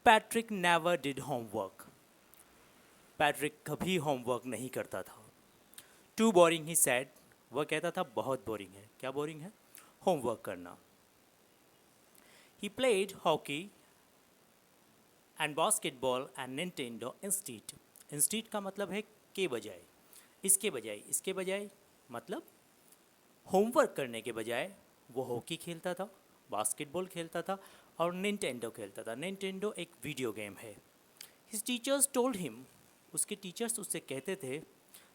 Patrick never did homework. Patrick कभी homework नहीं करता था। टू बोरिंग ही सैड, वह कहता था बहुत बोरिंग है। क्या बोरिंग है? होमवर्क करना। He played hockey and basketball and Nintendo instead. Instead का मतलब है के बजाय, इसके बजाय मतलब होमवर्क करने के बजाय वो हॉकी खेलता था, बास्केटबॉल खेलता था और निंटेंडो खेलता था। निंटेंडो एक वीडियो गेम है। हिज टीचर्स टोल्ड हिम, उसके टीचर्स उससे कहते थे,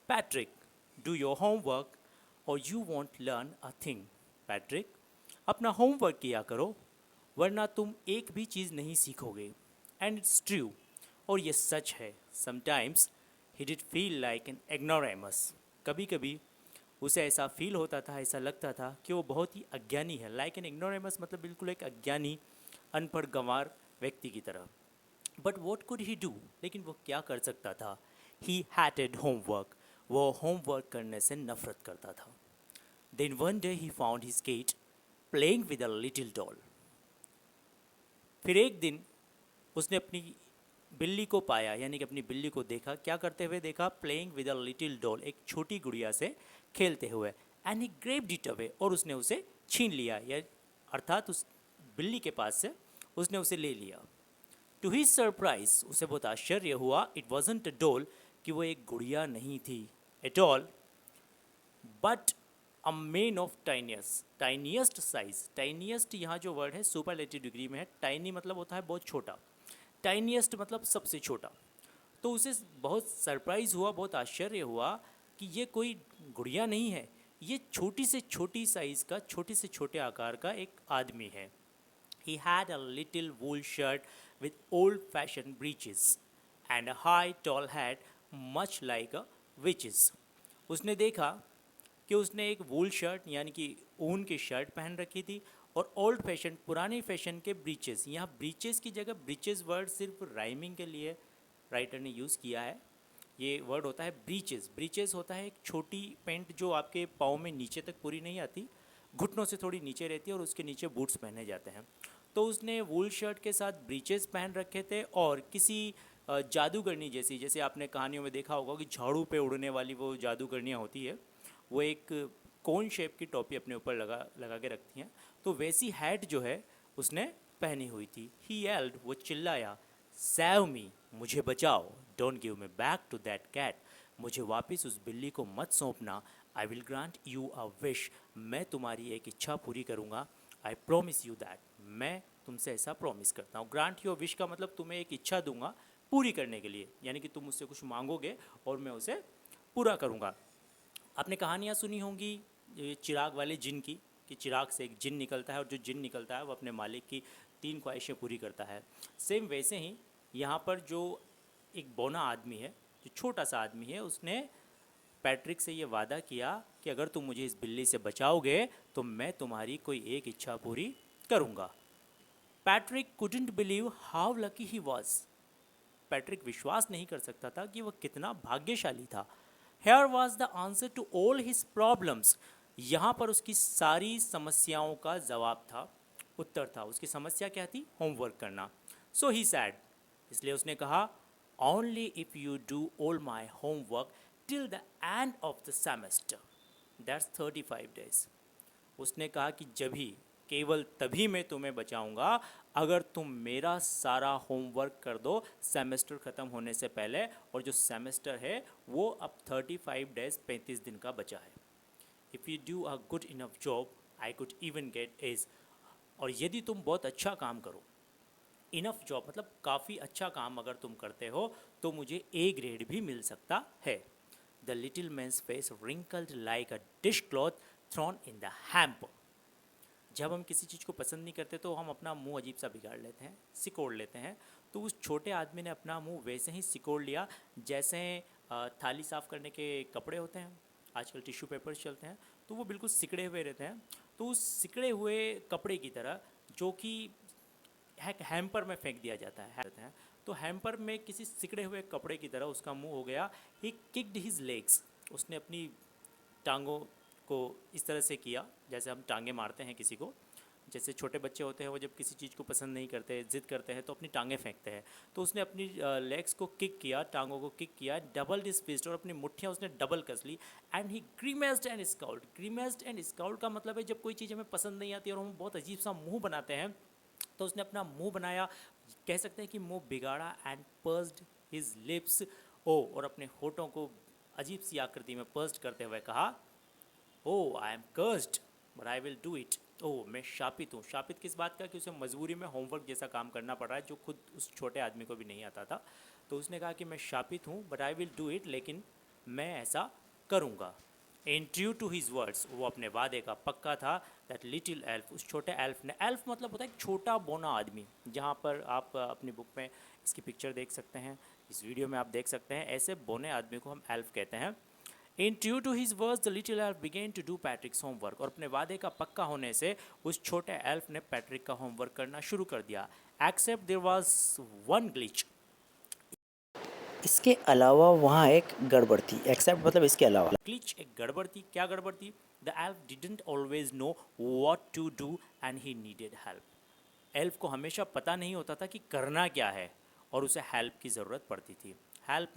पैट्रिक डू योर होमवर्क और you want learn a thing. Patrick अपना होमवर्क किया करो वरना तुम एक भी चीज़ नहीं सीखोगे। एंड इट्स ट्रू, और ये सच है। Sometimes he did feel like an ignoramus. कभी कभी उसे ऐसा फील होता था, ऐसा लगता था कि वो बहुत ही अज्ञानी है। लाइक एन इग्नोरेमस मतलब बिल्कुल एक अज्ञानी, अनपढ़ गंवार व्यक्ति की तरह। But what could he do, लेकिन वो क्या कर सकता था? ही हैटेड होमवर्क, वो होमवर्क करने से नफरत करता था। Then one day he found his cat playing with a little doll. फिर एक दिन उसने अपनी बिल्ली को पाया, यानी कि अपनी बिल्ली को देखा। क्या करते हुए देखा? Playing with a little doll, एक छोटी गुड़िया से खेलते हुए। एंड ही ग्रेब्ड इट अवे, और उसने उसे छीन लिया, या अर्थात उस बिल्ली के पास से उसने उसे ले लिया। टू हिज सरप्राइज, उसे बहुत आश्चर्य हुआ, इट वॉजंट अ डॉल, कि वो एक गुड़िया नहीं थी at all, but a man of tiniest size. Tiniest यहाँ जो वर्ड है सुपरलेटिव डिग्री में है। टाइनी मतलब होता है बहुत छोटा, टाइनियस्ट मतलब सबसे छोटा। तो उसे बहुत सरप्राइज हुआ, बहुत आश्चर्य हुआ कि ये कोई गुड़िया नहीं है, ये छोटी से छोटी साइज़ का, छोटे से छोटे आकार का एक आदमी है। He had a little wool shirt with old-fashioned breeches and a high tall hat much like a witch's. उसने देखा कि उसने एक वूल शर्ट यानी कि ऊन की शर्ट पहन रखी थी और ओल्ड फैशन, पुराने फैशन के ब्रीचेस। यहाँ ब्रीचेस की जगह ब्रीचेस वर्ड सिर्फ राइमिंग के लिए राइटर ने यूज़ किया है। ये वर्ड होता है ब्रीचेस। ब्रीचेस होता है एक छोटी पैंट जो आपके पाँव में नीचे तक पूरी नहीं आती, घुटनों से थोड़ी नीचे रहती है और उसके नीचे बूट्स पहने जाते हैं। तो उसने वूल शर्ट के साथ ब्रीचेस पहन रखे थे और किसी जादूगरनी जैसी, जैसे आपने कहानियों में देखा होगा कि झाड़ू पे उड़ने वाली वो जादूगरनियाँ होती है, वो एक कोन शेप की टोपी अपने ऊपर लगा के रखती हैं, तो वैसी हैट जो है उसने पहनी हुई थी। ही येल्ड, वो चिल्लाया, सेव मी, मुझे बचाओ, don't give me back to that cat, मुझे वापस उस बिल्ली को मत सौंपना। I will grant you a wish, मैं तुम्हारी एक इच्छा पूरी करूँगा। आई प्रोमिस यू दैट, मैं तुमसे ऐसा प्रॉमिस करता हूँ। ग्रांट योर विश का मतलब तुम्हें एक इच्छा दूंगा पूरी करने के लिए, यानी कि तुम मुझसे कुछ मांगोगे और मैं उसे पूरा करूँगा। आपने कहानियाँ सुनी होंगी ये चिराग वाले जिन की, कि चिराग से एक जिन निकलता है और जो जिन निकलता है वो अपने मालिक की 3 ख्वाहिशें पूरी करता है। सेम वैसे ही यहाँ पर जो एक बौना आदमी है, जो छोटा सा आदमी है, उसने पैट्रिक से ये वादा किया कि अगर तुम मुझे इस बिल्ली से बचाओगे तो मैं तुम्हारी कोई एक इच्छा पूरी करूँगा। Patrick couldn't believe how lucky he was. Patrick विश्वास नहीं कर सकता था कि वह कितना भाग्यशाली था। Here was the answer to all his problems, यहाँ पर उसकी सारी समस्याओं का जवाब था, उत्तर था। उसकी समस्या क्या थी? होमवर्क करना। सो ही सैड, इसलिए उसने कहा, only if you do all my homework till the end of the semester, that's 35 days। उसने कहा कि केवल तभी मैं तुम्हें बचाऊंगा अगर तुम मेरा सारा होमवर्क कर दो सेमेस्टर ख़त्म होने से पहले, और जो सेमेस्टर है वो अब 35 days, 35 दिन का बचा है। If you do a good enough job I could even get A's, और यदि तुम बहुत अच्छा काम करो, इनफ जॉब मतलब काफ़ी अच्छा काम अगर तुम करते हो तो मुझे ए ग्रेड भी मिल सकता है। The little man's face wrinkled like a dish cloth thrown in the hamper. जब हम किसी चीज़ को पसंद नहीं करते तो हम अपना मुंह अजीब सा बिगाड़ लेते हैं, सिकोड़ लेते हैं। तो उस छोटे आदमी ने अपना मुंह वैसे ही सिकोड़ लिया जैसे थाली साफ़ करने के कपड़े होते हैं, आजकल टिश्यू पेपर्स चलते हैं, तो वो बिल्कुल सिकड़े हुए रहते हैं। तो उस सिकड़े हुए कपड़े की तरह, जो कि हैम्पर में फेंक दिया जाता है, तो हैम्पर में किसी सिकड़े हुए कपड़े की तरह उसका मुंह हो गया। ही किक्ड हिज लेग्स, उसने अपनी टांगों को इस तरह से किया जैसे हम टांगे मारते हैं किसी को, जैसे छोटे बच्चे होते हैं वो जब किसी चीज़ को पसंद नहीं करते, ज़िद करते हैं तो अपनी टांगें फेंकते हैं। तो उसने अपनी लेग्स को किक किया, टांगों को किक किया, डबल हिज फिस्ट, और अपनी मुट्ठियाँ उसने डबल कस ली। And he grimaced and scowled. Grimaced and scowled का मतलब है जब कोई चीज़ हमें पसंद नहीं आती और हम बहुत अजीब सा मुंह बनाते हैं, तो उसने अपना मुंह बनाया, कह सकते हैं कि मुंह बिगाड़ा, एंड पर्स्ड हिज लिप्स। ओ, और अपने होठों को अजीब सी आकृति में पर्स्ट करते हुए कहा, oh I am cursed but I will do it. ओह, मैं शापित हूँ। शापित किस बात का? कि उसे मजबूरी में होमवर्क जैसा काम करना पड़ रहा है जो खुद उस छोटे आदमी को भी नहीं आता था। तो उसने कहा कि मैं शापित हूँ but I will do it, लेकिन मैं ऐसा करूँगा। In true to his words, वो अपने वादे का पक्का था। दैट लिटिल एल्फ, उस छोटे एल्फ ने, एल्फ मतलब होता है एक छोटा बोना आदमी, जहाँ पर आप अपनी बुक में इसकी पिक्चर देख सकते हैं, इस वीडियो में आप देख सकते हैं, ऐसे बोने आदमी को हम एल्फ कहते हैं। In true to his words the little elf began to do Patrick's homework, और अपने वादे का पक्का होने से उस छोटे एल्फ ने पैट्रिक का होमवर्क करना शुरू कर दिया। Except there was one glitch, इसके अलावा वहाँ एक गड़बड़ थी। एक्सेप्ट मतलब इसके अलावा। ग्लिच एक गड़बड़ थी। क्या गड़बड़ थी? The elf didn't always know what to do and he needed help. Elf को हमेशा पता नहीं होता था कि करना क्या है, और उसे हेल्प की ज़रूरत पड़ती थी। Help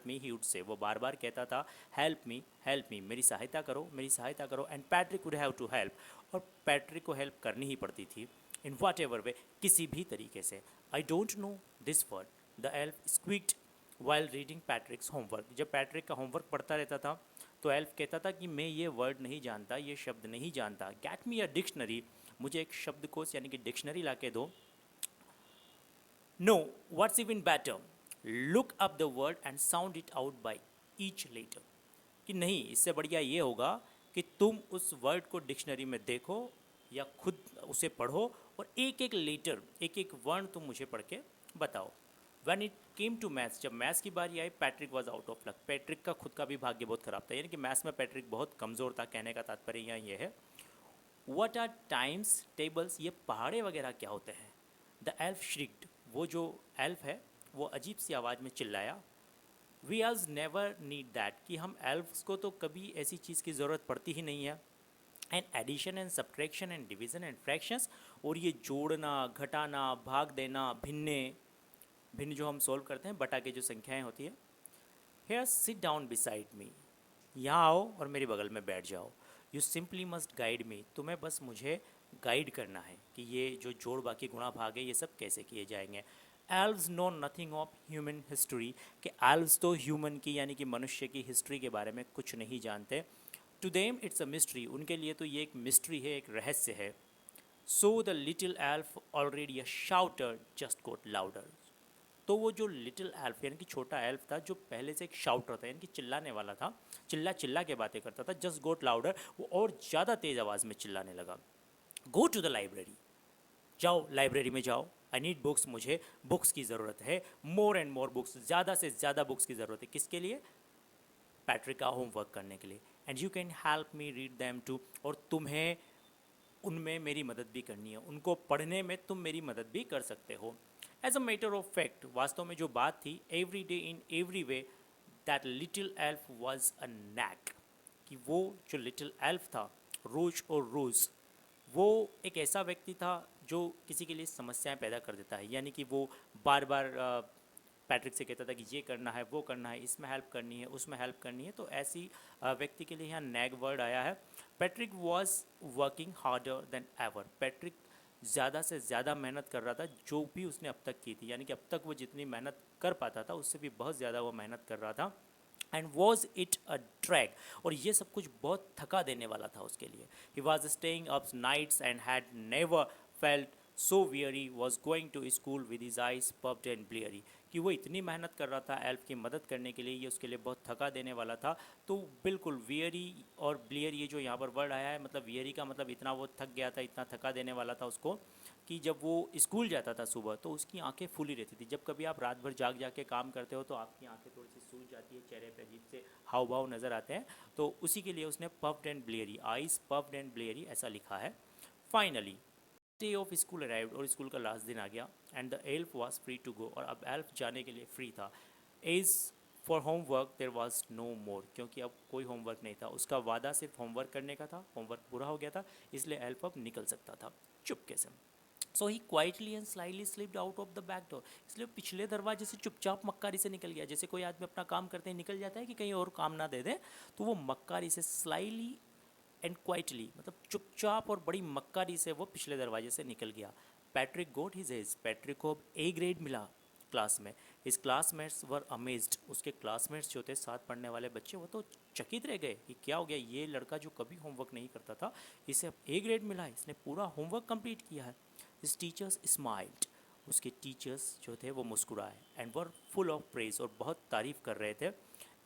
me he would say, वो बार बार कहता था हेल्प मी, मेरी सहायता करो, मेरी सहायता करो। And Patrick would have to help, और पैट्रिक को हेल्प करनी ही पड़ती थी, इन वॉट एवर वे, किसी भी तरीके से। I don't know this word, the elf squeaked while reading Patrick's homework. जब पैट्रिक का होमवर्क पढ़ता रहता था तो एल्फ कहता था कि मैं ये वर्ड नहीं जानता, ये शब्द नहीं जानता। गेट मी अ डिक्शनरी, मुझे एक शब्दकोश यानी कि डिक्शनरी ला के दो। No, what's even better, look up the word and sound it out by each letter. कि नहीं, इससे बढ़िया ये होगा कि तुम उस वर्ड को डिक्शनरी में देखो या खुद उसे पढ़ो, और एक एक लेटर, एक एक वर्ण तुम मुझे पढ़ के बताओ। When it came to maths, जब मैथ्स की बारी आई, Patrick was out of luck. Patrick का खुद का भी भाग्य बहुत खराब था, यानी कि मैथ्स में पैट्रिक बहुत कमज़ोर था। कहने का तात्पर्य यहाँ ये है। What are टाइम्स टेबल्स, ये पहाड़े वगैरह क्या होते हैं? द एल्फ श्रिक्ड, वो जो एल्फ है वो अजीब सी आवाज़ में चिल्लाया। वी आज नेवर नीड दैट, कि हम एल्फ्स को तो कभी ऐसी चीज़ की ज़रूरत पड़ती ही नहीं है। And addition and subtraction and division and fractions, और ये जोड़ना, घटाना, भाग देना, भिन्न जो हम सोल्व करते हैं, बटा के जो संख्याएं होती है। Here sit down beside me, यहाँ आओ और मेरे बगल में बैठ जाओ। You simply must guide me, तुम्हें बस मुझे गाइड करना है कि ये जो जोड़ बाकी गुणा भाग है ये सब कैसे किए जाएंगे। Elves know nothing of human history, कि एल्व्स तो ह्यूमन की यानी कि मनुष्य की हिस्ट्री के बारे में कुछ नहीं जानते। To them it's a mystery, उनके लिए तो ये एक मिस्ट्री है, एक रहस्य है। So the little elf already a shouter just got louder, तो वो जो लिटिल एल्फ यानी कि छोटा एल्फ था, जो पहले से एक शाउटर था यानी कि चिल्लाने वाला था, चिल्ला चिल्ला के बातें करता था, जस्ट गोट लाउडर, वो और ज़्यादा तेज़ आवाज़ में चिल्लाने लगा। गो टू द लाइब्रेरी, जाओ लाइब्रेरी में जाओ। आई नीड बुक्स, मुझे बुक्स की ज़रूरत है। मोर एंड मोर बुक्स, ज़्यादा से ज़्यादा बुक्स की ज़रूरत है। किसके लिए? पैट्रिक का होमवर्क करने के लिए। And you can help me read them too, और तुम्हें उनमें मेरी मदद भी करनी है, उनको पढ़ने में तुम मेरी मदद भी कर सकते हो। As a matter of fact, वास्तव में जो बात थी, every day in every way that little elf was a knack, कि वो जो लिटिल एल्फ था, रोज और रोज़ वो एक ऐसा व्यक्ति था जो किसी के लिए समस्याएं पैदा कर देता है। यानी कि वो बार बार पैट्रिक से कहता था कि ये करना है, वो करना है, इसमें हेल्प करनी है, उसमें हेल्प करनी है। तो ऐसी व्यक्ति के लिए यहाँ नैग वर्ड आया है। Patrick was working harder than ever, Patrick ज़्यादा से ज़्यादा मेहनत कर रहा था जो भी उसने अब तक की थी, यानी कि अब तक वो जितनी मेहनत कर पाता था उससे भी बहुत ज़्यादा वो मेहनत कर रहा था। And was it a drag, और ये सब कुछ बहुत थका देने वाला था उसके लिए। He was staying up nights and had never felt so weary, was going to school with his eyes puffed and bleary, कि वो इतनी मेहनत कर रहा था एल्फ की मदद करने के लिए, ये उसके लिए बहुत थका देने वाला था। तो बिल्कुल वियरी और ब्लियर, ये जो यहाँ पर वर्ड आया है, मतलब वियरी का मतलब इतना वो थक गया था, इतना थका देने वाला था उसको, कि जब वो स्कूल जाता था सुबह तो उसकी आंखें फूली रहती थी। जब कभी आप रात भर जाग के काम करते हो तो आपकी आंखें थोड़ी सी सूज जाती है, चेहरे पे अजीब से हाव भाव नज़र आते हैं। तो उसी के लिए उसने puffed and bleary, eyes puffed and bleary ऐसा लिखा है। Finally day of school arrived, और स्कूल का लास्ट दिन आ गया। And the elf was free to go, और अब एल्फ जाने के लिए फ्री था। As for homework there was no more, क्योंकि अब कोई होमवर्क नहीं था, उसका वादा सिर्फ होमवर्क करने का था, होमवर्क पूरा हो गया था, इसलिए एल्फ अब निकल सकता था चुपके से। So he quietly and slightly slipped out of the back door, इसलिए पिछले दरवाजे से चुपचाप मक्कारी से निकल गया। जैसे कोई आदमी अपना काम करते ही निकल जाता है कि कहीं और काम ना दे दे, तो वो मक्कारी से स्लाइली एंड क्वाइटली, मतलब चुपचाप और बड़ी मक्कारी से वो पिछले दरवाजे से निकल गया। पैट्रिक गोट हिज एज, पैट्रिक को अब ए ग्रेड मिला क्लास में। हिज क्लासमेट्स वर अमेज्ड, उसके क्लासमेट्स जो थे साथ पढ़ने वाले बच्चे, वो तो चकित रह गए कि क्या हो गया, ये लड़का जो कभी होमवर्क नहीं करता था, इसे अब ए ग्रेड मिला है, इसने पूरा होमवर्क कंप्लीट किया है। हिज टीचर्स स्माइल्ड, उसके टीचर्स जो थे वो मुस्कुराए, and were full of praise, और बहुत तारीफ़ कर रहे थे।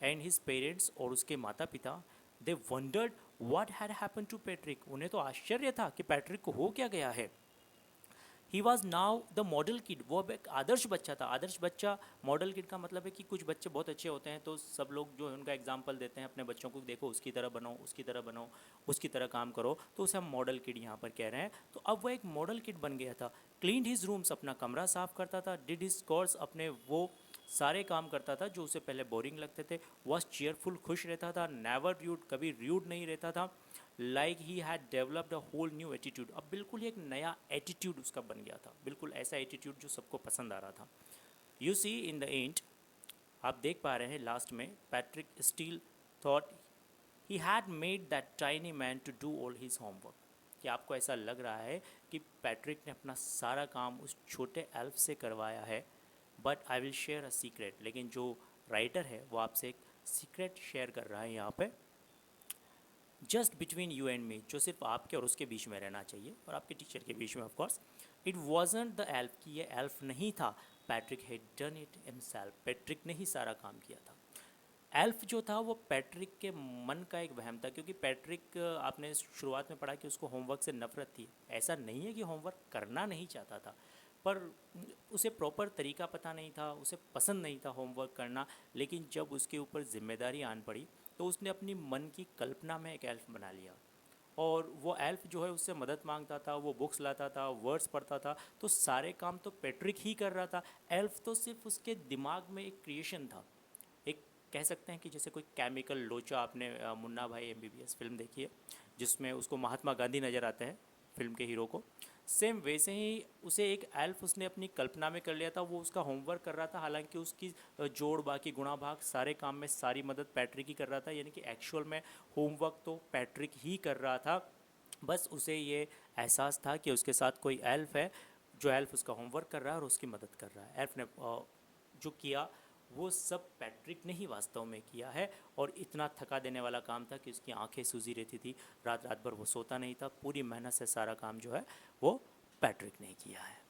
एंड हिज पेरेंट्स, और उसके माता पिता, they wondered what had happen to Patrick, उन्हें तो आश्चर्य था कि पैट्रिक को हो क्या गया है। He was now the model kid, वो अब एक आदर्श बच्चा था। आदर्श बच्चा, मॉडल किड का मतलब है कि कुछ बच्चे बहुत अच्छे होते हैं तो सब लोग जो है उनका एग्जाम्पल देते हैं अपने बच्चों को, देखो उसकी तरह बनो, उसकी तरह बनो, उसकी तरह काम करो, तो उसे हम मॉडल किड यहाँ पर कह रहे हैं। तो अब वो एक मॉडल किड बन गया था। क्लीन हिज रूम्स, अपना कमरा साफ़ करता था। डिड हिज कोर्स, अपने वो सारे काम करता था जो उसे पहले बोरिंग लगते थे। वॉज चेयरफुल, खुश रहता था। नेवर र्यूड, कभी र्यूड नहीं रहता था। Like he had developed a whole new attitude, अब बिल्कुल ही एक नया एटीट्यूड उसका बन गया था, बिल्कुल ऐसा एटीट्यूड जो सबको पसंद आ रहा था। You see in the end, आप देख पा रहे हैं लास्ट में, Patrick still thought he had made that tiny man to do all his homework, कि आपको ऐसा लग रहा है कि पैट्रिक ने अपना सारा काम उस छोटे एल्फ से करवाया है। But I will share a secret, लेकिन जो राइटर है वो आपसे एक सीक्रेट शेयर कर रहा है यहाँ पे, just between you and me, जो सिर्फ आपके और उसके बीच में रहना चाहिए, और आपके टीचर के बीच में of course. It wasn't the elf, कि ये एल्फ नहीं था, Patrick had done it himself, Patrick ने ही सारा काम किया था। एल्फ जो था वो पैट्रिक के मन का एक वहम था, क्योंकि पैट्रिक, आपने शुरुआत में पढ़ा कि उसको होमवर्क से नफरत थी। ऐसा नहीं है कि होमवर्क करना नहीं चाहता था, पर उसे प्रॉपर तरीका पता नहीं था, उसे पसंद नहीं था होमवर्क करना। लेकिन जब उसके ऊपर जिम्मेदारी आन पड़ी तो उसने अपनी मन की कल्पना में एक एल्फ बना लिया, और वो एल्फ जो है उससे मदद मांगता था, वो बुक्स लाता था, वर्ड्स पढ़ता था, तो सारे काम तो पैट्रिक ही कर रहा था। एल्फ तो सिर्फ उसके दिमाग में एक क्रिएशन था, एक कह सकते हैं कि जैसे कोई केमिकल लोचा, आपने मुन्ना भाई एमबीबीएस फिल्म देखी है जिसमें उसको महात्मा गांधी नज़र आते हैं फिल्म के हीरो को, सेम वैसे ही उसे एक एल्फ उसने अपनी कल्पना में कर लिया था। वो उसका होमवर्क कर रहा था, हालांकि उसकी जोड़ बाकी गुणा भाग सारे काम में सारी मदद पैट्रिक ही कर रहा था, यानी कि एक्चुअल में होमवर्क तो पैट्रिक ही कर रहा था। बस उसे ये एहसास था कि उसके साथ कोई एल्फ है, जो एल्फ उसका होमवर्क कर रहा है और उसकी मदद कर रहा है। एल्फ ने जो किया वो सब पैट्रिक ने ही वास्तव में किया है, और इतना थका देने वाला काम था कि उसकी आंखें सूजी रहती थी, रात रात भर वो सोता नहीं था। पूरी मेहनत से सारा काम जो है वो पैट्रिक ने किया है।